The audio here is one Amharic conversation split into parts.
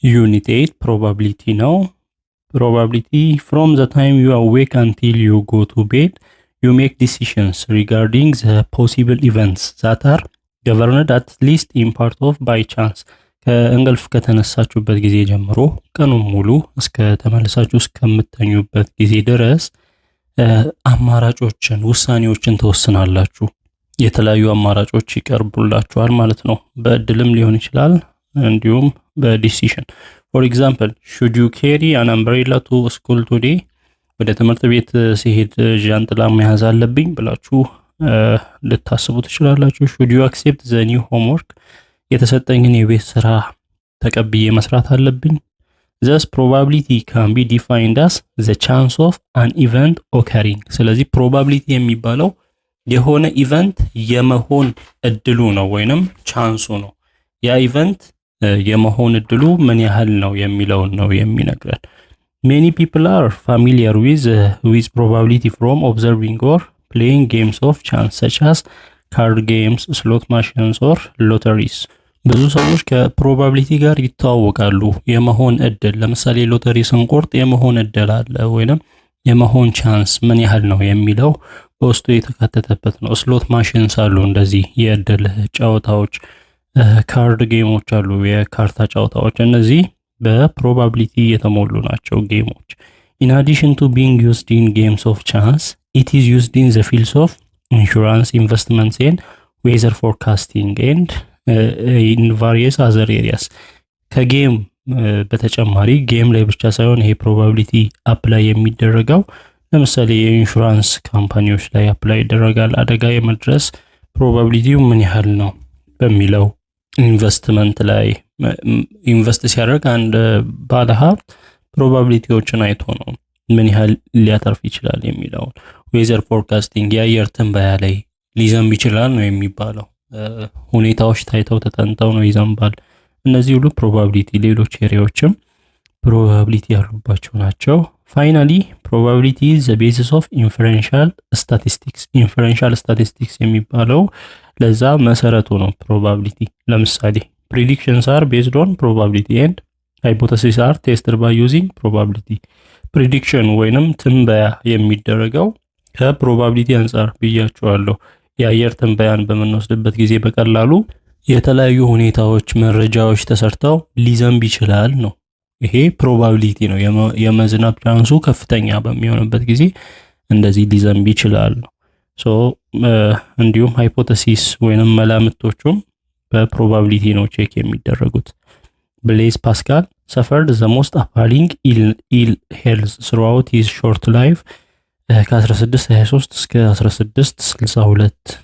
Unit 8 probability ነው። Probability from the time you awake until you go to bed, you make decisions regarding the possible events that are governed at least in part of by chance. ከእንቅልፍ ከተነሳችሁበት ጊዜ ጀምሮ ቀኑን ሙሉ እስከ ተመልሳችሁ እስከምትተኙበት ጊዜ ድረስ አማራጮችን፣ ውሳኔዎችን ተወስናላችሁ። የተለያዩ አማራጮች ይቀርቡላችኋል ማለት ነው። በእድልም ሊሆን ይችላል እንዲሁም በዲሲሽን for example should you carry an umbrella to school today ወደ ትምህርት ቤት ሲሄድ ጃንጥላ መያዝ አለብኝ ብላችሁ ልታስቡ ትችላላችሁ። should you accept the new homework የተሰጠኝን የቤት ስራ ተቀብዬ መስራት አለብኝ። thus probability can be defined as the chance of an event occurring ስለዚህ probability የሚባለው የሆነ ኢቨንት የመሆን እድሉ ነው ወይንም ቻንሱ ነው። ያ ኢቨንት የመሆን እድሉ ምን ያህል ነው የሚለውን ነው የሚነግረን። many people are familiar with probability from observing or playing games of chance such as card games, slot machines or lotteries ብዙ ሰዎች ከፕሮባቢሊቲ ጋር ይተዋወቃሉ። የመሆን እድል ለምሳሌ ሎተሪ ስንቆርጥ የመሆን እድል አለ ወይንም የመሆን ቻንስ ምን ያህል ነው የሚለው በውስጡ የተካተተበት ነው። ስሎት ማሽንስ አሉ እንደዚህ የእድል ጨዋታዎች፣ ካርድ ጌሞች አሉ የካርታ ጨዋታዎች። እነዚህ በፕሮባቢሊቲ የተሞሉ ናቸው ጌሞች። in addition to being used in games of chance, it is used in the fields of insurance, investments and weather forecasting and in various other areas ከጌም በተጨማሪ ጌም ላይ ብቻ ሳይሆን ይሄ ፕሮባቢሊቲ አፕላይ የሚደረገው ለምሳሌ የኢንሹራንስ ካምፓኒዎች ላይ አፕላይ ይደረጋል። አደጋ የመድረስ ፕሮባቢሊቲው ምን ያህል ነው በሚለው፣ ኢንቨስትመንት ላይ ኢንቨስት ሲያደርግ አንድ ባለሀብት ፕሮባቢሊቲዎችን አይቶ ነው ምን ያህል ሊያተርፍ ይችላል የሚለው። ዌዘር ፎርካስቲንግ የአየር ትንበያ ላይ ሊዘንብ ይችላል ነው የሚባለው። ሁኔታዎች ታይተው ተጠንተው ነው ይዘንባል። እነዚህ ሁሉ ፕሮባቢሊቲ፣ ሌሎች ኤሪያዎችም ፕሮባቢሊቲ ያሉባቸው ናቸው። ፋይናሊ ፕሮባቢሊቲ is the basis of inferential statistics. inferential statistics የሚባለው ለዛ መሰረቱ ነው ፕሮባቢሊቲ። ለምሳሌ predictions are based on probability and hypotheses are tested by using probability. prediction ወይንም ትንበያ የሚደረገው ከፕሮባቢሊቲ አንፃር ብያችኋለሁ። የአየር ትንበያን በምንወስድበት ጊዜ በቀላሉ የተለያዩ ሁኔታዎች፣ መረጃዎች ተሰርተው ሊዘንብ ይችላል ነው። ይሄ ፕሮባቢሊቲ ነው። የመዝናብ ቻንሱ ከፍተኛ በሚሆንበት ጊዜ እንደዚህ ሊዘንብ ይችላል ነው። እንዲሁም ሃይፖቴሲስ ወይንም መላምቶቹም በፕሮባቢሊቲ ነው ቼክ የሚደረጉት። ብሌዝ ፓስካል suffered the most appalling ill health throughout his short life ከ1623 እስከ 1662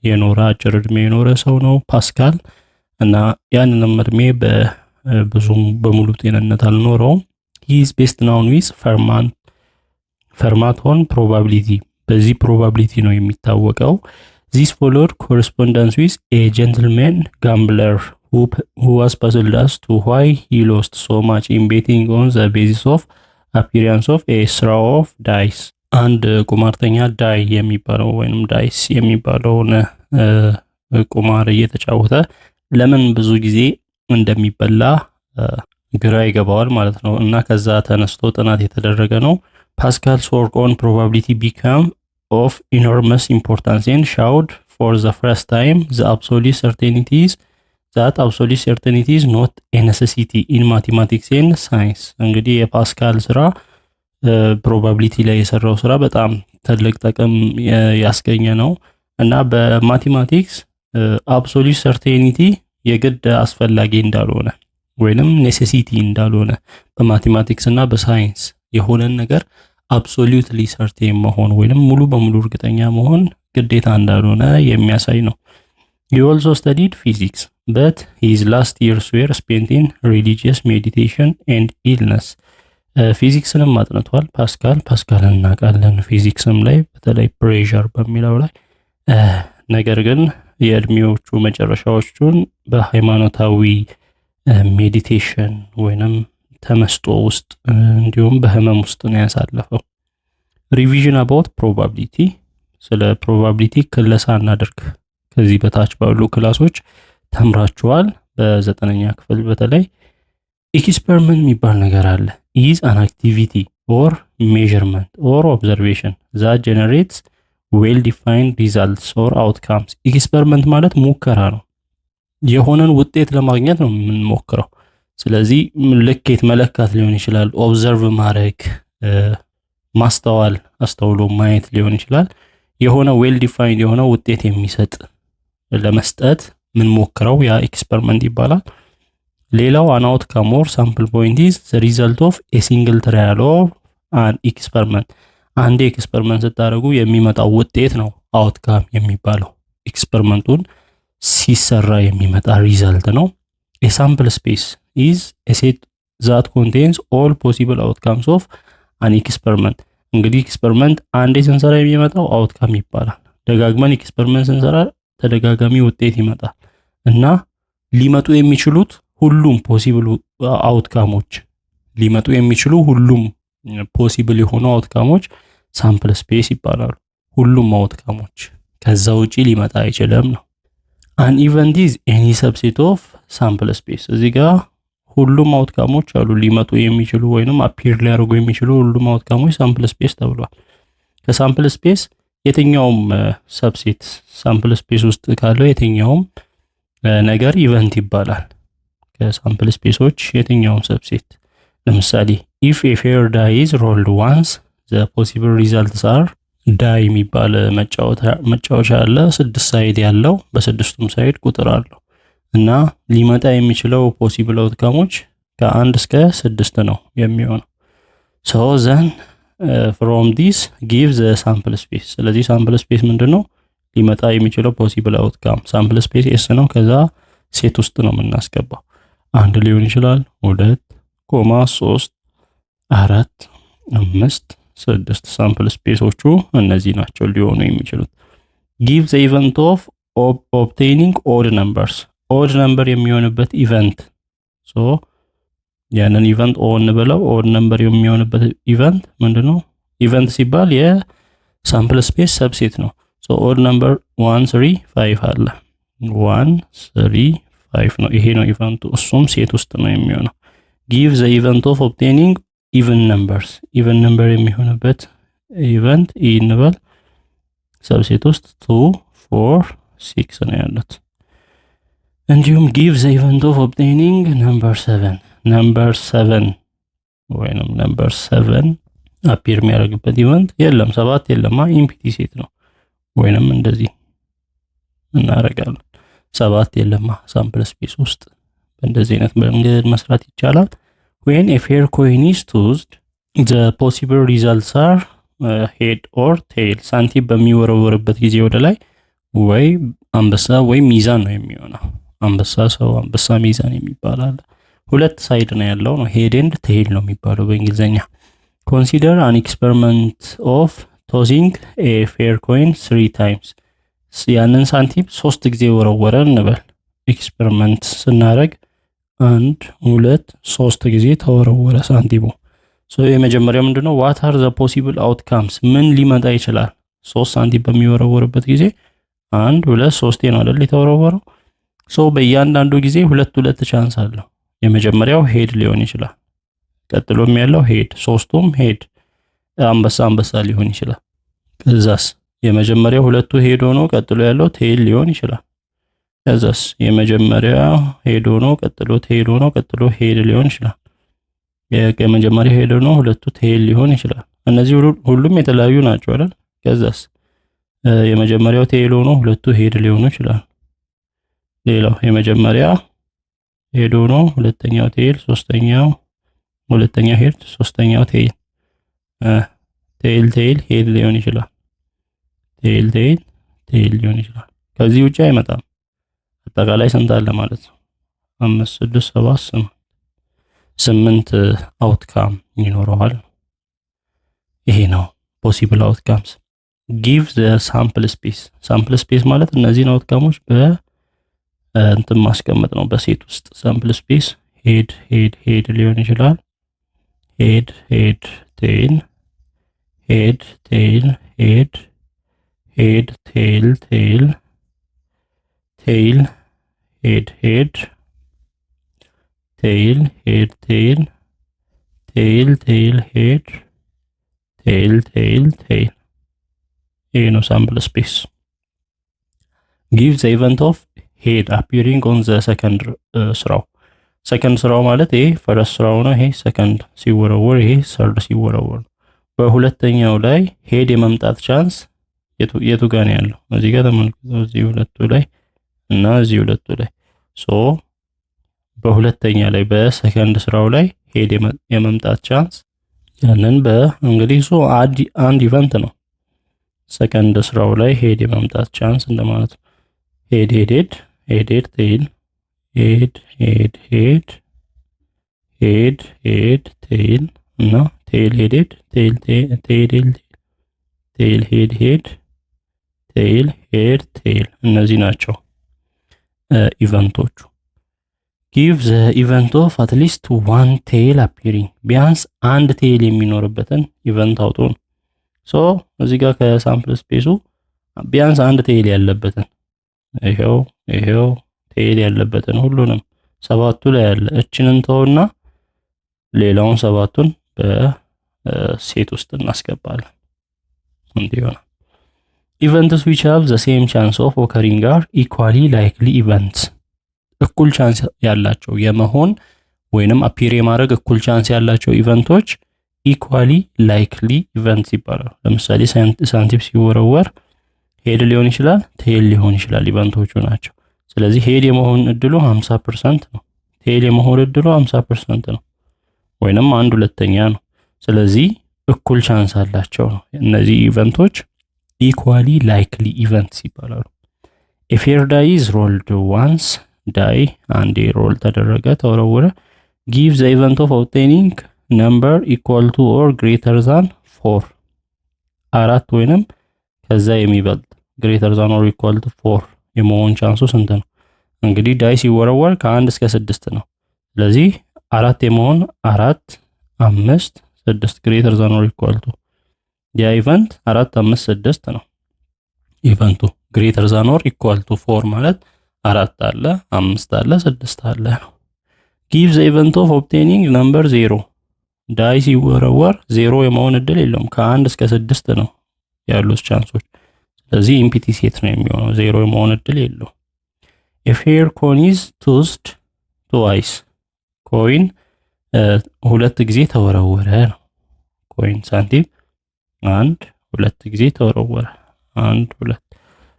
የኖረ አጭር እድሜ የኖረ ሰው ነው ፓስካል እና ያንንም እድሜ ብዙም በሙሉ ጤንነት አልኖረውም። he is best known with Fermat on probability በዚህ ፕሮባቢሊቲ ነው የሚታወቀው። this followed correspondence with a gentleman gambler who was puzzled as to why he lost so much in betting on the basis of appearance of a straw of dice. አንድ ቁማርተኛ ዳይ የሚባለው ወይንም ዳይስ የሚባለውን ቁማር እየተጫወተ ለምን ብዙ ጊዜ እንደሚበላ ግራ ይገባዋል ማለት ነው። እና ከዛ ተነስቶ ጥናት የተደረገ ነው። ፓስካልስ work on probability became of enormous importance and showed for the first time the absolute certainty is not a necessity in mathematics and science. እንግዲህ የፓስካል ስራ ፕሮባቢሊቲ ላይ የሰራው ስራ በጣም ትልቅ ጥቅም ያስገኘ ነው እና በማቴማቲክስ አብሶሉት ሰርቴኒቲ የግድ አስፈላጊ እንዳልሆነ ወይንም ኔሴሲቲ እንዳልሆነ በማቴማቲክስ እና በሳይንስ የሆነን ነገር አብሶሉትሊ ሰርቴን መሆን ወይንም ሙሉ በሙሉ እርግጠኛ መሆን ግዴታ እንዳልሆነ የሚያሳይ ነው። he also studied physics but his last years were spent in religious meditation and illness. ፊዚክስንም አጥንቷል ፓስካልን እናውቃለን ፊዚክስም ላይ በተለይ ፕሬሸር በሚለው ላይ። ነገር ግን የእድሜዎቹ መጨረሻዎቹን በሃይማኖታዊ ሜዲቴሽን ወይንም ተመስጦ ውስጥ እንዲሁም በህመም ውስጥ ነው ያሳለፈው። ሪቪዥን about probability ስለ ፕሮባቢሊቲ ክለሳ እናድርግ። ከዚህ በታች ባሉ ክላሶች ተምራችኋል። በ9ኛ ክፍል በተለይ ኤክስፐሪመንት የሚባል ነገር አለ። ኢዝ አን አክቲቪቲ ኦር ሜዥርመንት ኦር ኦብዘርቬሽን ዛት ጀነሬትስ ዌል ዲፋይንድ ሪዛልትስ ኦር አውትካምስ። ኤክስፐሪመንት ማለት ሙከራ ነው። የሆነን ውጤት ለማግኘት ነው የምንሞክረው። ስለዚህ ልኬት መለካት ሊሆን ይችላል፣ ኦብዘርቭ ማድረግ፣ ማስተዋል፣ አስተውሎ ማየት ሊሆን ይችላል። የሆነ ዌል ዲፋይንድ የሆነ ውጤት የሚሰጥ ለመስጠት ምን ሞክረው ያ ኤክስፐሪመንት ይባላል። ሌላው አን አውትካም ኦር ሳምፕል ፖይንት ኢዝ ዘ ሪዘልት ኦፍ ኤ ሲንግል ትራያል ኦፍ አን ኤክስፐሪመንት። አንድ ኤክስፐሪመንት ስታደርጉ የሚመጣው ውጤት ነው አውትካም የሚባለው። ኤክስፐሪመንቱን ሲሰራ የሚመጣ ሪዘልት ነው። ኤ ሳምፕል ስፔስ ኢዝ ኤ ሴት ዛት ኮንቴንስ ኦል ፖሲብል አውትካምስ ኦፍ አን ኤክስፐሪመንት። እንግዲህ ኤክስፐሪመንት አንዴ ስንሰራ የሚመጣው አውትካም ይባላል። ደጋግመን ኤክስፐሪመንት ስንሰራ ተደጋጋሚ ውጤት ይመጣል እና ሊመጡ የሚችሉት ሁሉም ፖሲብል አውትካሞች ሊመጡ የሚችሉ ሁሉም ፖሲብል የሆኑ አውትካሞች ሳምፕል ስፔስ ይባላሉ። ሁሉም አውትካሞች፣ ከዛ ውጪ ሊመጣ አይችልም ነው። አን ኢቨንት ኢዝ ኤኒ ሰብሴት ኦፍ ሳምፕል ስፔስ። እዚህ ጋር ሁሉም አውትካሞች አሉ ሊመጡ የሚችሉ ወይንም አፒር ሊያደርጉ የሚችሉ ሁሉም አውትካሞች ሳምፕል ስፔስ ተብሏል። ከሳምፕል ስፔስ የትኛውም ሰብሴት ሳምፕል ስፔስ ውስጥ ካለው የትኛውም ነገር ኢቨንት ይባላል። ከሳምፕል ስፔሶች የትኛውም ሰብሴት ለምሳሌ ኢፍ ኤ ፌር ዳይ ኢዝ ሮልድ ዋንስ ዘ ፖሲብል ሪዛልትስ አር። ዳይ የሚባል መጫወቻ አለ፣ 6 ሳይድ ያለው፣ በስድስቱም ሳይድ ቁጥር አለው እና ሊመጣ የሚችለው ፖሲብል አውትካሞች ከ1 እስከ 6 ነው የሚሆነው። ሶ ዘን ፍሮም ዲስ ጊቭ ዘ ሳምፕል ስፔስ። ስለዚህ ሳምፕል ስፔስ ምንድነው? ሊመጣ የሚችለው ፖሲብል አውትካም። ሳምፕል ስፔስ ኤስ ነው። ከዛ ሴት ውስጥ ነው የምናስገባው። 1 ሊሆን ይችላል፣ 2 ኮማ 3 4 5 6 ሳምፕል ስፔሶቹ እነዚህ ናቸው ሊሆኑ የሚችሉት። ጊቭ ዘ ኢቨንት ኦፍ ኦብቴኒንግ ኦድ ነምበርስ። ኦድ ነምበር የሚሆንበት ኢቨንት። ሶ ያንን ኢቨንት ኦ እንበለው። ኦድ ነምበር የሚሆንበት ኢቨንት ምንድነው? ኢቨንት ሲባል የሳምፕል ስፔስ ሰብሴት ነው። ሶ ኦድ ነምበር 1 3 5 አለ። 1 3 5 ነው። ይሄ ነው ኢቨንቱ። እሱም ሴት ውስጥ ነው የሚሆነው። ጊቭ ዘ ኢቨንት ኦፍ ኦብቴኒንግ ኢቨን ነምበርስ። ኢቨን ነምበር የሚሆንበት ኢቨንት ኢ እንበል። ሰብሴት ውስጥ 2 4 6 ነው ያሉት። እንዲሁም ጊቭ ዘ ኢቨንት ኦፍ ኦብቴኒንግ ነምበር 7። ነምበር 7 ወይንም ነምበር 7 አፒር የሚያደርግበት ኢቨንት የለም። 7 የለማ፣ ኢምፒቲ ሴት ነው። ወይንም እንደዚህ እናደርጋለን። 7 የለማ ሳምፕል ስፔስ ውስጥ። በእንደዚህ አይነት መንገድ መስራት ይቻላል። when a fair coin is tossed the possible results are head or tail። ሳንቲም በሚወረወርበት ጊዜ ወደ ላይ ወይ አንበሳ ወይ ሚዛን ነው የሚሆነው። አንበሳ ሰው፣ አንበሳ ሚዛን የሚባል አለ። 2 ሳይድ ነው ያለው ነው። ሄድ ኤንድ ቴይል ነው የሚባለው በእንግሊዘኛ። ኮንሲደር አን ኤክስፐሪመንት ኦፍ ቶሲንግ ኤ ፌር ኮይን 3 ታይምስ። ያንን ሳንቲም 3 ጊዜ ወረወረ እንበል። ኤክስፐሪመንት ስናደርግ 1 2 3 ጊዜ ተወረወረ ሳንቲሙ። ሶ የመጀመሪያው ምንድነው? what are the possible outcomes? ምን ሊመጣ ይችላል? 3 ሳንቲም በሚወረወርበት ጊዜ 1 2 3 ነው አይደል የተወረወረው። ሶ በእያንዳንዱ ጊዜ 2 ቻንስ አለው። የመጀመሪያው ሄድ ሊሆን ይችላል። ቀጥሎም ያለው ሄድ፣ ሶስቱም ሄድ። አንበሳ ሊሆን ይችላል። ከዛስ የመጀመሪያው 2 ሄድ ሆኖ ቀጥሎ ያለው ቴይል ሊሆን ይችላል። ከዛስ የመጀመሪያው ሄድ ሆኖ ቀጥሎ ቴይል ሆኖ ቀጥሎ ሄድ ሊሆን ይችላል። የመጀመሪያው ሄድ ሆኖ 2 ቴይል ሊሆን ይችላል። እነዚህ ሁሉም የተለያዩ ናቸው አይደል? ከዛስ የመጀመሪያው ቴይል ሆኖ 2 ሄድ ሊሆኑ ይችላል። ሌላው የመጀመሪያ ሄድ ሆኖ ሁለተኛው ቴይል፣ ሶስተኛው ሁለተኛው ሄድ፣ ሶስተኛው ቴይል። ቴይል ሄድ ሊሆን ይችላል። ቴይል ሊሆን ይችላል። ከዚህ ውጪ አይመጣም። አጠቃላይ ስንት አለ ማለት ነው? 5 6 7 8 አውትካም ይኖረዋል። ይሄ ነው ፖሲብል አውትካምስ። ጊቭ ዘ ሳምፕል ስፔስ። ሳምፕል ስፔስ ማለት እነዚህን አውትካሞች እንትን ማስቀመጥ ነው በሴት ውስጥ። ሳምፕል ስፔስ ሄድ ሊሆን ይችላል። ሄድ ቴይል፣ ሄድ ቴይል ሄድ ቴይል ቴይል ሄድ ቴይል ሄድ ቴይል ቴይል ቴይል ሄድ ቴይል ቴይል ቴይል። ይሄ ነው ሳምፕል ስፔስ። ጊቭ ዘ ኢቨንት ኦፍ ሄድ አፒሪንግ ኦን ዘ ሰከንድ ስራው። ሰከንድ ስራው ማለት ይሄ ፈረስ ስራው ነው። ይሄ ሰከንድ ሲወረወር፣ ይሄ ሰርድ ሲወረወር። በሁለተኛው ላይ ሄድ የመምጣት ቻንስ የቱ ጋር ነው ያለው? እዚህ ጋር ተመልክቶ እዚህ ሁለቱ ላይ እና እዚህ ሁለቱ ላይ ሶ በሁለተኛ ላይ በሰከንድ ስራው ላይ ሄድ የመምጣት ቻንስ ያንን በእንግዲህ ሶ አንድ ኢቨንት ነው። ሰከንድ ስራው ላይ ሄድ የመምጣት ቻንስ እንደማለት ነው። ሄድ ሄድ ሄድ ሄድ ሄድ ቴይል ሄድ ሄድ ሄድ ሄድ ሄድ ቴይል እና ቴይል ሄድ ሄድ ቴይል ቴይል ቴይል ሄድ ሄድ ቴይል ሄድ ቴይል። እነዚህ ናቸው ኢቨንቶቹ። ጊቭ ዘ ኢቨንት ኦፍ አትሊስት ዋን ቴይል አፒሪንግ። ቢያንስ አንድ ቴይል የሚኖርበትን ኢቨንት አውጡ ነው። ሶ እዚህ ጋር ከሳምፕል ስፔሱ ቢያንስ አንድ ቴይል ያለበትን ይሄው ቴይል ያለበትን ሁሉንም ሰባቱ ላይ ያለ እችንን ተውና ሌላውን ሰባቱን በሴት ውስጥ እናስገባለን። እንዲህ ይሆናል። ኢቨንትስ ዊች ሃቭ ዘ ሴም ቻንስ ኦፍ ኦከሪንግ አር ኢኳሊ ላይክሊ ኢቨንትስ። እኩል ቻንስ ያላቸው የመሆን ወይንም አፒር የማድረግ እኩል ቻንስ ያላቸው ኢቨንቶች ኢኳሊ ላይክሊ ኢቨንትስ ይባላሉ። ለምሳሌ ሳንቲም ሲወረወር ሄድ ሊሆን ይችላል፣ ቴይል ሊሆን ይችላል። ኢቨንቶቹ ናቸው። ስለዚህ ሄድ የመሆን እድሉ 50% ነው። ቴይል የመሆን እድሉ 50% ነው፣ ወይንም 1/2 ነው። ስለዚህ እኩል ቻንስ አላቸው ነው። እነዚህ ኢቨንቶች ኢኳሊ ላይክሊ ኢቨንትስ ይባላሉ። ኤ ፌር ዳይ ኢዝ ሮልድ ዋንስ። ዳይ አንዴ ሮል ተደረገ ተወረወረ። ጊቭ ዘ ኢቨንት ኦፍ ኦብቴኒንግ ነምበር ኢኳል ቱ ኦር ግሬተር ዛን 4። 4 ወይንም ከዛ የሚበልጥ ግሬተር ዛን ኦር ኢኳል ቱ 4 የመሆን ቻንሱ ስንት ነው? እንግዲህ ዳይ ሲወረወር ከ1 እስከ 6 ነው። ስለዚህ 4 የመሆን 4 5 6 ግሬተር ዛን ኦር ኢኳል ቱ ያ ኢቨንት 4 5 6 ነው ኢቨንቱ። ግሬተር ዛን ኦር ኢኳል ቱ 4 ማለት 4 አለ 5 አለ 6 አለ ነው። ጊቭ ዘ ኢቨንት ኦፍ ኦብቴኒንግ ነምበር 0። ዳይ ሲወረወር 0 የመሆን እድል የለውም። ከ1 እስከ 6 ነው ያሉት ቻንሶች። ስለዚህ ኢምፒቲ ሴት ነው የሚሆነው፣ 0 የመሆን እድል የለውም። ኤ ፌር ኮይን ኢዝ ቶስድ ትዋይስ። ኮይን ሁለት ጊዜ ተወረወረ ነው። ኮይን ሳንቲም 1 2 ጊዜ ተወረወረ 1 2።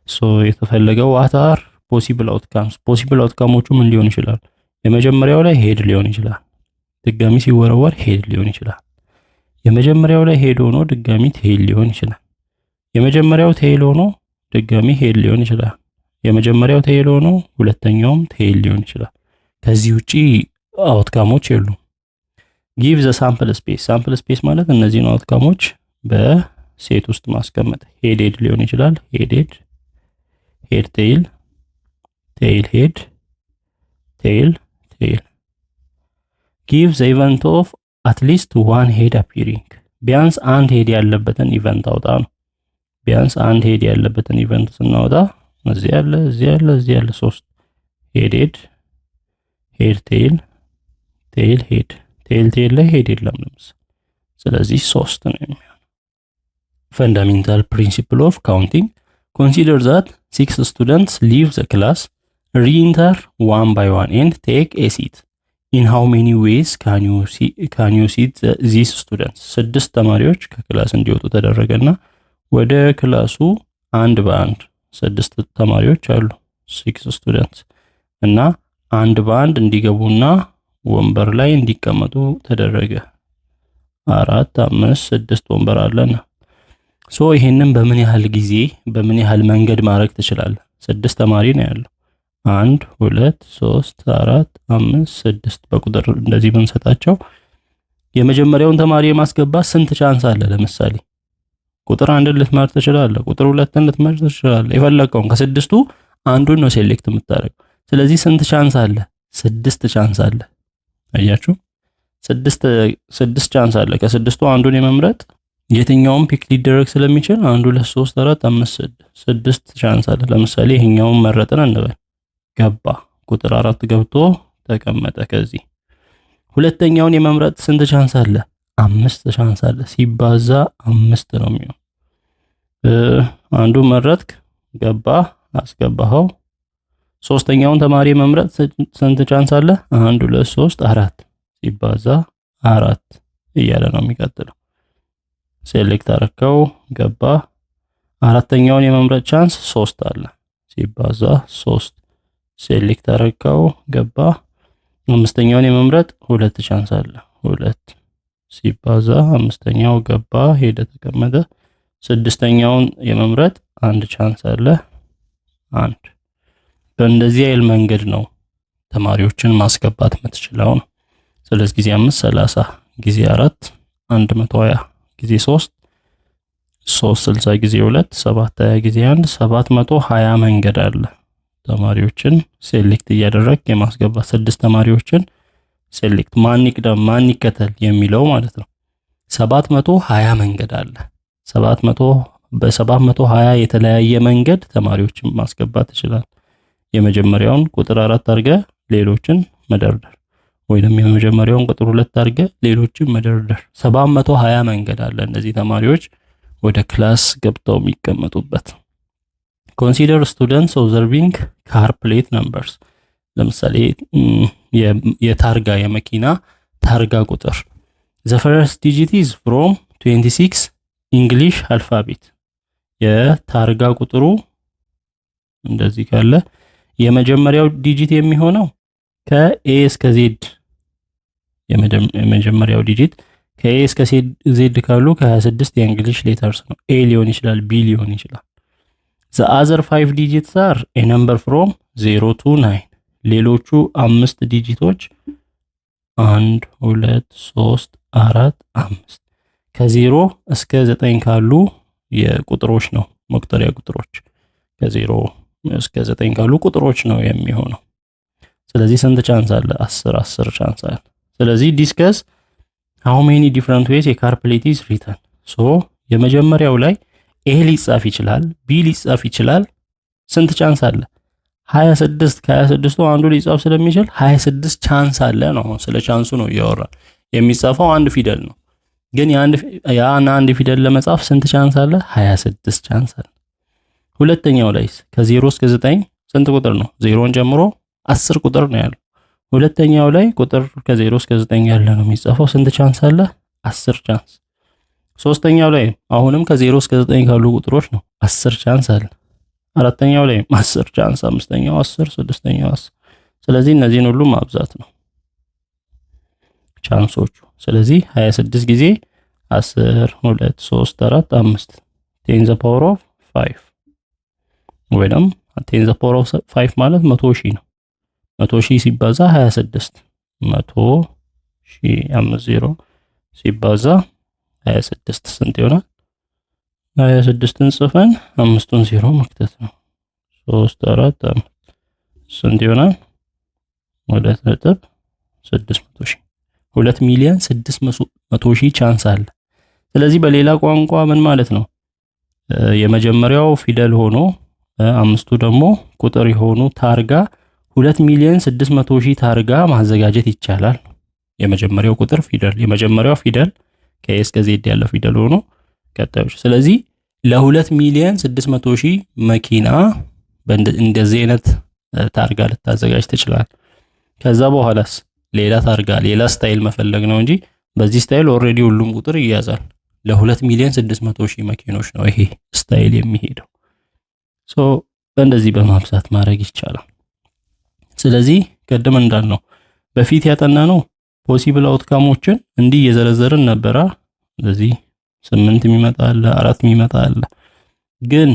ሶ የተፈለገው ዋታር ፖሲብል አውትካምስ። ፖሲብል አውትካሞቹ ምን ሊሆን ይችላል? የመጀመሪያው ላይ ሄድ ሊሆን ይችላል፣ ድጋሚ ሲወረወር ሄድ ሊሆን ይችላል። የመጀመሪያው ላይ ሄድ ሆኖ ድጋሚ ቴይል ሊሆን ይችላል። የመጀመሪያው ቴይል ሆኖ ድጋሚ ሄድ ሊሆን ይችላል። የመጀመሪያው ቴይል ሆኖ ሁለተኛውም ቴይል ሊሆን ይችላል። ከዚህ ውጪ አውትካሞች የሉም። ጊቭ ዘ ሳምፕል ስፔስ። ሳምፕል ስፔስ ማለት እነዚህን አውትካሞች በሴት ውስጥ ማስቀመጥ። ሄድ ሄድ ሊሆን ይችላል። ሄድ ሄድ ሄድ ቴይል ቴይል ሄድ ቴይል ቴይል። ጊቭ ዘ ኢቨንት ኦፍ አትሊስት ዋን ሄድ አፒሪንግ። ቢያንስ አንድ ሄድ ያለበትን ኢቨንት አውጣ ነው። ቢያንስ አንድ ሄድ ያለበትን ኢቨንት ስናወጣ እዚህ ያለ እዚህ ያለ እዚህ ያለ 3 ሄድ ሄድ ሄድ ቴይል ቴይል ሄድ ቴይል ቴይል ላይ ሄድ የለም ለምሳሌ። ስለዚህ 3 ነው የሚሆነው። ፈንዳሜንታል ፕሪንሲፕል ኦፍ ካውንቲንግ ኮንሲደር ዛት 6 ስቱደንትስ ሊቭ ዘ ክላስ re-enter one by one and take a seat. In how many ways can you seat these students? 6 ተማሪዎች ከክላስ እንዲወጡ ተደረገና ወደ ክላሱ አንድ በአንድ 6 ተማሪዎች አሉ 6 ስቱደንትስ እና አንድ በአንድ እንዲገቡና ወንበር ላይ እንዲቀመጡ ተደረገ። 4 5 6 ወንበር አለና ሶ ይሄንን በምን ያህል ጊዜ በምን ያህል መንገድ ማድረግ ትችላለህ? 6 ተማሪ ነው ያለው። 1 2 3 4 5 6 በቁጥር እንደዚህ ብንሰጣቸው የመጀመሪያውን ተማሪ የማስገባት ስንት ቻንስ አለ? ለምሳሌ ቁጥር 1 ልትመርጥ ትችላለህ፣ ቁጥር 2 ልትመርጥ ትችላለህ። የፈለከውን ከስድስቱ አንዱን ነው ሴሌክት የምታደርገው። ስለዚህ ስንት ቻንስ አለ? 6 ቻንስ አለ። አያችሁ 6 ቻንስ አለ። ከስድስቱ አንዱን የመምረጥ የትኛውም ፒክ ሊደረግ ስለሚችል 1 2 3 4 5 6 ቻንስ አለ። ለምሳሌ ይሄኛውን መረጥን እንበል፣ ገባ ቁጥር 4 ገብቶ ተቀመጠ። ከዚህ ሁለተኛውን የመምረጥ ስንት ቻንስ አለ? 5 ቻንስ አለ። ሲባዛ 5 ነው የሚሆነው። አንዱ መረጥክ፣ ገባ፣ አስገባኸው። ሶስተኛውን ተማሪ መምረጥ ስንት ቻንስ አለ? 1 2 3 4 ሲባዛ 4 እያለ ነው የሚቀጥለው። ሴሌክት አረከው፣ ገባ። አራተኛውን የመምረጥ ቻንስ 3 አለ። ሲባዛ 3 ሴሌክት አረከው፣ ገባ። አምስተኛውን የመምረጥ 2 ቻንስ አለ። 2 ሲባዛ አምስተኛው ገባ፣ ሄደ፣ ተቀመጠ። ስድስተኛውን የመምረጥ 1 ቻንስ አለ። 1 በእንደዚህ አይል መንገድ ነው ተማሪዎችን ማስገባት የምትችለው ነው። ስለዚህ ጊዜ 5 30 ጊዜ 4 120 ጊዜ 3 360 ጊዜ 2 720 ጊዜ 1 720 መንገድ አለ። ተማሪዎችን ሴሌክት እያደረግ የማስገባት 6 ተማሪዎችን ሴሌክት ማን ይቅደም ማን ይከተል የሚለው ማለት ነው። 720 መንገድ አለ። 720 የተለያየ መንገድ ተማሪዎችን ማስገባት ይችላል። የመጀመሪያውን ቁጥር 4 አድርገ ሌሎችን መደርደር፣ ወይንም የመጀመሪያውን ቁጥር 2 አድርገ ሌሎችን መደርደር። 720 መንገድ አለ እነዚህ ተማሪዎች ወደ ክላስ ገብተው የሚቀመጡበት። ኮንሲደር ስቱደንትስ ኦብዘርቪንግ ካር ፕሌት ነምበርስ። ለምሳሌ የታርጋ የመኪና ታርጋ ቁጥር the first digit is from 26 English alphabet። የታርጋ ቁጥሩ እንደዚህ ካለ የመጀመሪያው ዲጂት የሚሆነው ከኤ እስከ ዜድ፣ የመጀመሪያው ዲጂት ከኤ እስከ ዜድ ካሉ ከ26 የእንግሊሽ ሌተርስ ነው። ኤ ሊሆን ይችላል፣ ቢ ሊሆን ይችላል። the other 5 digits are a number from 0 to 9። ሌሎቹ 5 ዲጂቶች 1 2 3 4 5 ከ0 እስከ 9 ካሉ የቁጥሮች ነው መቁጠሪያ ቁጥሮች። ከ0 እስከ 9 ካሉ ቁጥሮች ነው የሚሆነው። ስለዚህ ስንት ቻንስ አለ? 10 ቻንስ አለ። ስለዚህ ዲስከስ how many different ways a car plate is written። የመጀመሪያው ላይ ኤ ሊጻፍ ይችላል፣ ቢ ሊጻፍ ይችላል። ስንት ቻንስ አለ? 26። ከ26ቱ አንዱ ሊጻፍ ስለሚችል 26 ቻንስ አለ ነው። ስለ ቻንሱ ነው እያወራን። የሚጻፈው አንድ ፊደል ነው፣ ግን ያን አንድ ፊደል ለመጻፍ ስንት ቻንስ አለ? 26 ቻንስ አለ። ሁለተኛው ላይ ከ0 እስከ 9 ስንት ቁጥር ነው? 0ን ጨምሮ 10 ቁጥር ነው ያለው። ሁለተኛው ላይ ቁጥር ከ0 እስከ 9 ያለ ነው የሚጻፈው። ስንት ቻንስ አለ? 10 ቻንስ። ሶስተኛው ላይ አሁንም ከ0 እስከ 9 ካሉ ቁጥሮች ነው 10 ቻንስ አለ። አራተኛው ላይ 10 ቻንስ፣ አምስተኛው 10፣ ስድስተኛው 10። ስለዚህ እነዚህን ሁሉ ማብዛት ነው ቻንሶቹ። ስለዚህ 26 ጊዜ 10 2 3 4 5 10 the power of 5 ወይንም 10 the power of 5 ማለት 100,000 ነው። 100,000 ሲባዛ 26 100,000 50 ሲባዛ 26 ስንት ይሆናል? 26ን ጽፈን 5ቱን 0 መክተት ነው። 3 4 5 ስንት ይሆናል? 2.600,000 2,600,000 ቻንስ አለ። ስለዚህ በሌላ ቋንቋ ምን ማለት ነው? የመጀመሪያው ፊደል ሆኖ አምስቱ ደግሞ ቁጥር የሆኑ ታርጋ 2,600,000 ታርጋ ማዘጋጀት ይቻላል። የመጀመሪያው ቁጥር ፊደል የመጀመሪያው ፊደል ከኤ እስከ ዜድ ያለው ፊደል ሆኖ ቀጣዮች። ስለዚህ ለ2,600,000 መኪና እንደዚህ አይነት ታርጋ ልታዘጋጅ ትችላል። ከዛ በኋላስ ሌላ ታርጋ ሌላ ስታይል መፈለግ ነው እንጂ በዚህ ስታይል ኦሬዲ ሁሉም ቁጥር ይያዛል። ለ2,600,000 መኪኖች ነው ይሄ ስታይል የሚሄደው። እንደዚህ በማብዛት ማድረግ ይቻላል። ስለዚህ ቀደም እንዳልነው በፊት ያጠናነው ፖሲብል አውትካሞችን እንዲህ እየዘረዘርን ነበራ። ስለዚህ 8 የሚመጣ አለ፣ 4 የሚመጣ አለ። ግን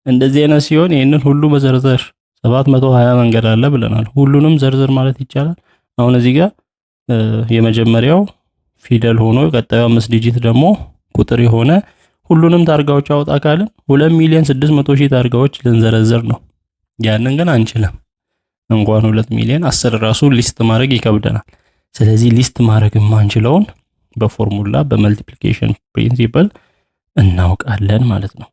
እንደዚህ አይነት ሲሆን ይሄንን ሁሉ መዘርዘር 720 መንገድ አለ ብለናል። ሁሉንም ዘርዘር ማለት ይቻላል። አሁን እዚህ ጋር የመጀመሪያው ፊደል ሆኖ ቀጣዩ 5 ዲጂት ደግሞ ቁጥር የሆነ ሁሉንም ታርጋዎች አውጣ ካልን 2,600,000 ታርጋዎች ልንዘረዘር ነው። ያንን ግን አንችልም። እንኳን 2,000,000 10 ራሱ ሊስት ማድረግ ይከብደናል። ስለዚህ ሊስት ማድረግ የማንችለውን በፎርሙላ በመልቲፕሊኬሽን ፕሪንሲፕል እናውቃለን ማለት ነው።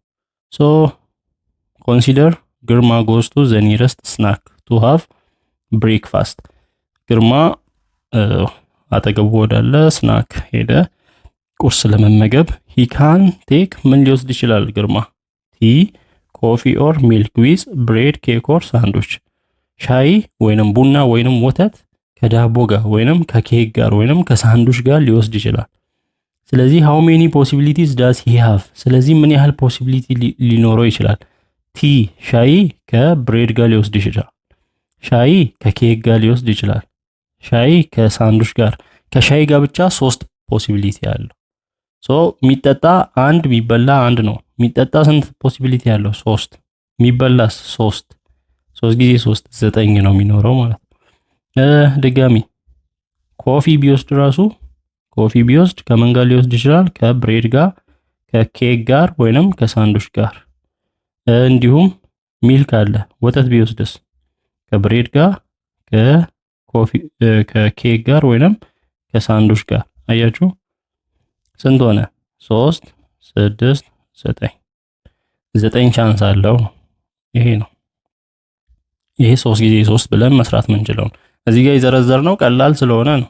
ኮንሲደር ግርማ goes to the nearest snack to have breakfast። ግርማ አጠገቡ ወዳለ ስናክ ሄደ ቁርስ ለመመገብ። ሂ ካን ቴክ ምን ሊወስድ ይችላል ግርማ? ቲ ኮፊ ኦር ሚልክ ዊዝ ብሬድ ኬክ ኦር ሳንዶች። ሻይ ወይንም ቡና ወይንም ወተት ከዳቦ ጋር ወይንም ከኬክ ጋር ወይንም ከሳንዱች ጋር ሊወስድ ይችላል። ስለዚህ how many possibilities does he have? ስለዚህ ምን ያህል ፖሲቢሊቲ ሊኖረው ይችላል? ቲ ሻይ ከብሬድ ጋር ሊወስድ ይችላል። ሻይ ከኬክ ጋር ሊወስድ ይችላል። ሻይ ከሳንዱች ጋር። ከሻይ ጋር ብቻ 3 ፖሲቢሊቲ አለው። ሶ የሚጠጣ አንድ የሚበላ አንድ ነው። የሚጠጣ ስንት ፖሲቢሊቲ አለው? 3። የሚበላስ 3 ጊዜ 3 9 ነው የሚኖረው ማለት ነው። ድጋሚ ኮፊ ቢወስድ ራሱ ኮፊ ቢወስድ ከምን ጋር ሊወስድ ይችላል? ከብሬድ ጋር፣ ከኬክ ጋር ወይንም ከሳንዱች ጋር። እንዲሁም ሚልክ አለ። ወተት ቢወስድስ ከብሬድ ጋር፣ ከኮፊ ከኬክ ጋር ወይንም ከሳንዱች ጋር። አያችሁ ስንት ሆነ? 3 6 9 9 ቻንስ አለው። ይሄ ነው። ይሄ 3 ጊዜ 3 ብለን መስራት ምንችለው። እዚህ ጋር የዘረዘርነው ቀላል ስለሆነ ነው።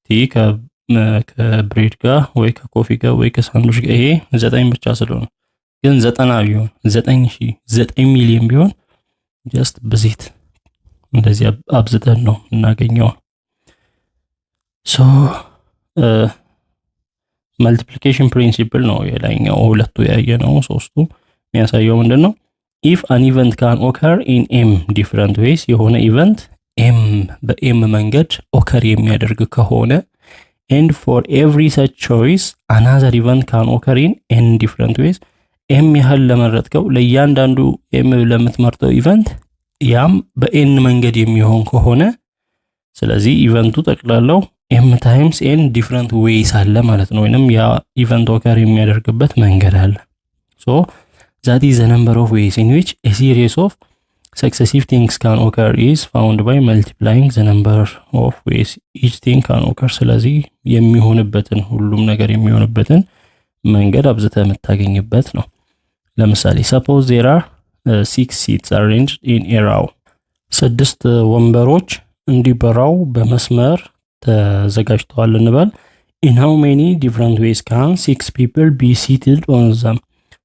ቲ ከብሬድ ጋር ወይ ከኮፊ ጋር ወይ ከሳንዱች ጋር። ይሄ 9 ብቻ ስለሆነ ግን 90 ቢሆን 9000 9 ሚሊዮን ቢሆን ጀስት ብዜት እንደዚህ አብዝተን ነው እናገኘው። ሶ መልቲፕሊኬሽን ፕሪንሲፕል ነው የላይኛው ሁለቱ ያየነው። ሶስቱ የሚያሳየው ምንድነው? ኢፍ አን ኢቨንት ካን ኦከር ኢን ኤም ዲፍረንት ዌይስ የሆነ ኢቨንት ኤም በኤም መንገድ ኦከር የሚያደርግ ከሆነ ኤንድ ፎር ኤቭሪ ሰች ቾይስ አናዘር ኢቨንት ካን ኦከር ኢን ኤን ዲፍረንት ዌይስ ኤም ያህል ለመረጥከው ለእያንዳንዱ ኤም ለምትመርጠው ኢቨንት ያም በኤን መንገድ የሚሆን ከሆነ ስለዚህ ኢቨንቱ ጠቅላላው ኤም ታይምስ ኤን ዲፍረንት ዌይስ አለ ማለት ነው። ወይንም ያ ኢቨንት ኦከር የሚያደርግበት መንገድ አለ። ሶ that is the number of ways in which a series of successive things can occur is found by multiplying the number of ways each thing can occur። ስለዚህ የሚሆንበትን ሁሉም ነገር የሚሆንበትን መንገድ አብዝተህ የምታገኝበት ነው። ለምሳሌ suppose there are 6 seats arranged in a row። 6 ወንበሮች እንዲበራው በመስመር ተዘጋጅተዋል እንበል። in how many different ways can 6 people be seated on them?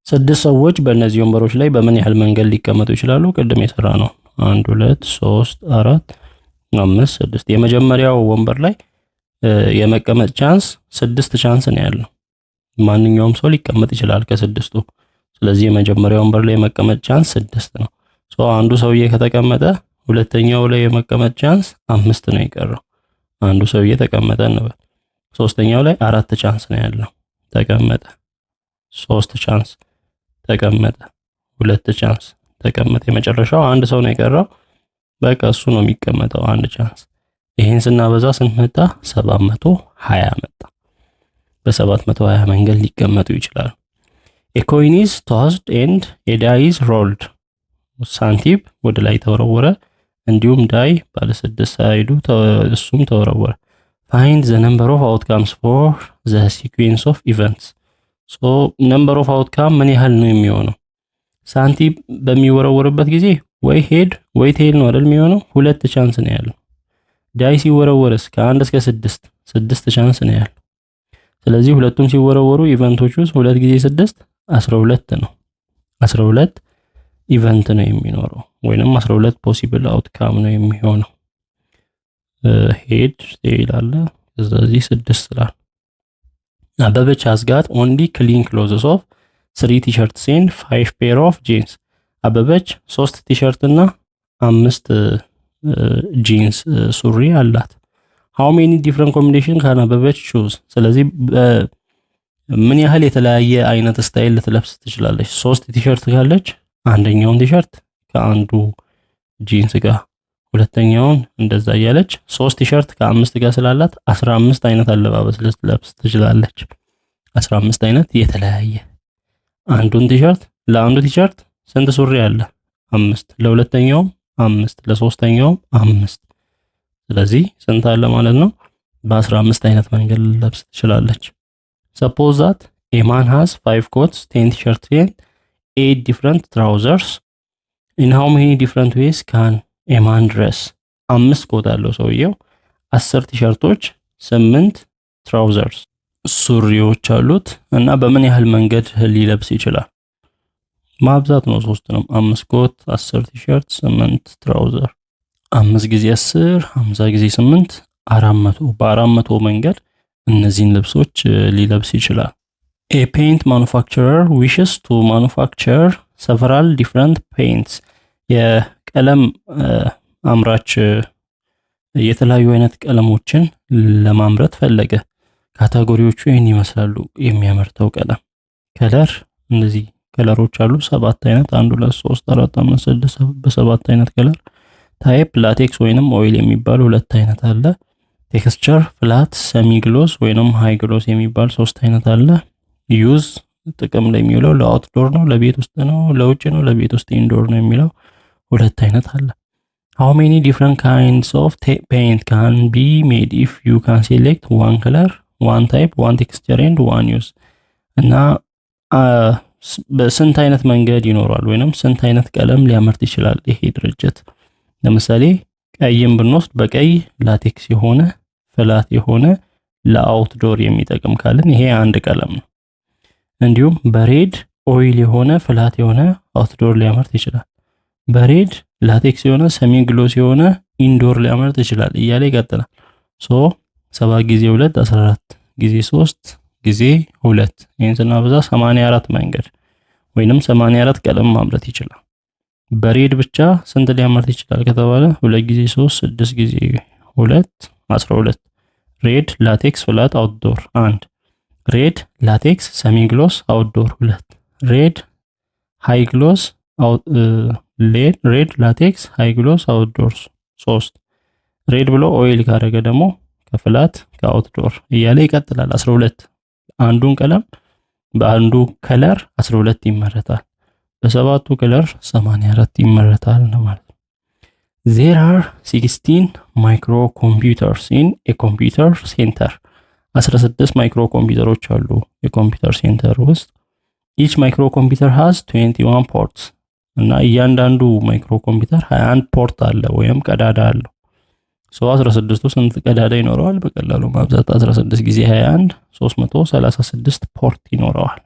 6 ሰዎች በእነዚህ ወንበሮች ላይ በምን ያህል መንገድ ሊቀመጡ ይችላሉ? ቅድም የሰራ ነው 1 2 3 4 5 6። የመጀመሪያው ወንበር ላይ የመቀመጥ ቻንስ 6 ቻንስ ነው ያለው። ማንኛውም ሰው ሊቀመጥ ይችላል ከስድስቱ። ስለዚህ የመጀመሪያው ወንበር ላይ የመቀመጥ ቻንስ 6 ነው። ሶ አንዱ ሰውዬ ከተቀመጠ ሁለተኛው ላይ የመቀመጥ ቻንስ 5 ነው የቀረው። አንዱ ሰውዬ ተቀመጠ እንበል። ሶስተኛው ላይ 4 ቻንስ ነው ያለው። ተቀመጠ 3 ቻንስ ተቀመጠ 2 ቻንስ ተቀመጠ። የመጨረሻው አንድ ሰው ነው የቀረው። በቃ እሱ ነው የሚቀመጠው 1 ቻንስ። ይሄን ስናበዛ ስንት መጣ? 720 መጣ። በ720 መንገድ ሊቀመጡ ይችላሉ። a coin is tossed and a die is rolled። ሳንቲም ወደ ላይ ተወረወረ፣ እንዲሁም ዳይ ባለ 6 ሳይዱ እሱም ተወረወረ። find the number of outcomes for the sequence of events። ሶ ነምበር ኦፍ አውትካም ምን ያህል ነው የሚሆነው? ሳንቲም በሚወረወርበት ጊዜ ወይ ሄድ ወይ ቴል ነው አይደል የሚሆነው? 2 ቻንስ ነው ያለው። ዳይ ሲወረወርስ ከ1 እስከ 6 ቻንስ ነው ያለው። ስለዚህ ሁለቱም ሲወረወሩ ኢቨንቶቹ 2 ጊዜ 6 12 ነው። 12 ኢቨንት ነው የሚኖረው ወይንም 12 ፖሲብል አውትካም ነው የሚሆነው። ሄድ ቴል አለ ስለዚህ 6 ስላል አበበች has got only clean clothes of 3 t-shirts and 5 pair of jeans። አበበች 3 ቲሸርት እና 5 ጂንስ ሱሪ አላት። how many different combination can አበበች choose? ስለዚህ ምን ያህል የተለያየ አይነት ስታይል ልትለብስ ትችላለች? 3 ቲሸርት ካለች አንደኛውን ቲሸርት ከአንዱ ጂንስ ጋር፣ ሁለተኛውን እንደዛ እያለች 3 ቲሸርት ከ5 ጋር ስላላት 15 አይነት አለባበስ ልትለብስ ትችላለች። 15 አይነት የተለያየ። አንዱን ቲሸርት ለአንዱ ቲሸርት ስንት ሱሪ አለ? 5። ለሁለተኛውም 5፣ ለሶስተኛውም 5። ስለዚህ ስንት አለ ማለት ነው? በ15 አይነት መንገድ ልትለብስ ትችላለች። suppose that a man has 5 coats, 10 t-shirts and 8 different trousers. in how many different ways can a man dress? 5 ኮት አለው ሰውየው፣ 10 ቲሸርቶች፣ 8 ትራውዘርስ ሱሪዎች አሉት እና በምን ያህል መንገድ ሊለብስ ይችላል? ማብዛት ነው ሶስቱንም። 5 ኮት፣ 10 ቲሸርት፣ 8 ትራውዘር 5 ጊዜ 10 50 ጊዜ 8 400 በ400 መንገድ እነዚህን ልብሶች ሊለብስ ይችላል። A paint manufacturer wishes to manufacture several different paints. የቀለም አምራች የተለያዩ አይነት ቀለሞችን ለማምረት ፈለገ። ካታጎሪዎቹ ይህን ይመስላሉ። የሚያመርተው ቀለም ከለር፣ እነዚህ ከለሮች አሉ 7 አይነት 1 2 3 4 5 6 በ7 አይነት ከለር። ታይፕ ላቴክስ ወይንም ኦይል የሚባል 2 አይነት አለ። ቴክስቸር ፍላት፣ ሰሚ ግሎስ ወይንም ሃይ ግሎስ የሚባል 3 አይነት አለ። ዩዝ ጥቅም ላይ የሚውለው ለአውትዶር ነው፣ ለቤት ውስጥ ነው፣ ለውጭ ነው፣ ለቤት ውስጥ ኢንዶር ነው የሚለው 2 አይነት አለ። How many different kinds of paint can be made if you can select one color, one type, one texture and one use? እና በስንት አይነት መንገድ ይኖራል ወይንም ስንት አይነት ቀለም ሊያመርት ይችላል ይሄ ድርጅት? ለምሳሌ ቀይም ብንወስድ በቀይ ላቴክስ የሆነ ፍላት የሆነ ለአውትዶር የሚጠቅም ካልን ይሄ አንድ ቀለም ነው። እንዲሁም በሬድ ኦይል የሆነ ፍላት የሆነ አውትዶር ሊያመርት ይችላል። በሬድ ላቴክስ የሆነ ሰሚ ግሎስ የሆነ ኢንዶር ሊያመርት ይችላል እያለ ይቀጥላል። 7 ጊዜ 2 14 ጊዜ 3 ጊዜ 2 ይሄን ስናበዛ 84 መንገድ ወይንም 84 ቀለም ማምረት ይችላል። በሬድ ብቻ ስንት ሊያመርት ይችላል ከተባለ 2 ጊዜ 3 6 ጊዜ 2 12 ሬድ ላቴክስ ፍላት አውትዶር 1 ሬድ ላቴክስ ሰሚ ግሎስ አውትዶር 2 ሬድ ሃይ ግሎስ ሬድ ላቴክስ ሃይ ግሎስ አውትዶር 3 ሬድ ብሎ ኦይል ካደረገ ደግሞ ከፍላት ከአውትዶር እያለ ይቀጥላል። 12 አንዱን ቀለም በአንዱ ከለር 12 ይመረታል። በሰባቱ ከለር 84 ይመረታል ነው ማለት ነው። There are 16 microcomputers in a computer center. 16 ማይክሮ ኮምፒውተሮች አሉ የኮምፒውተር ሴንተር ውስጥ። each microcomputer has 21 ports እና እያንዳንዱ ማይክሮ ኮምፒውተር 21 ፖርት አለ ወይም ቀዳዳ አለው። 16ቱ ስንት ቀዳዳ ይኖረዋል? በቀላሉ ማብዛት 16 ጊዜ 21 336 ፖርት ይኖረዋል።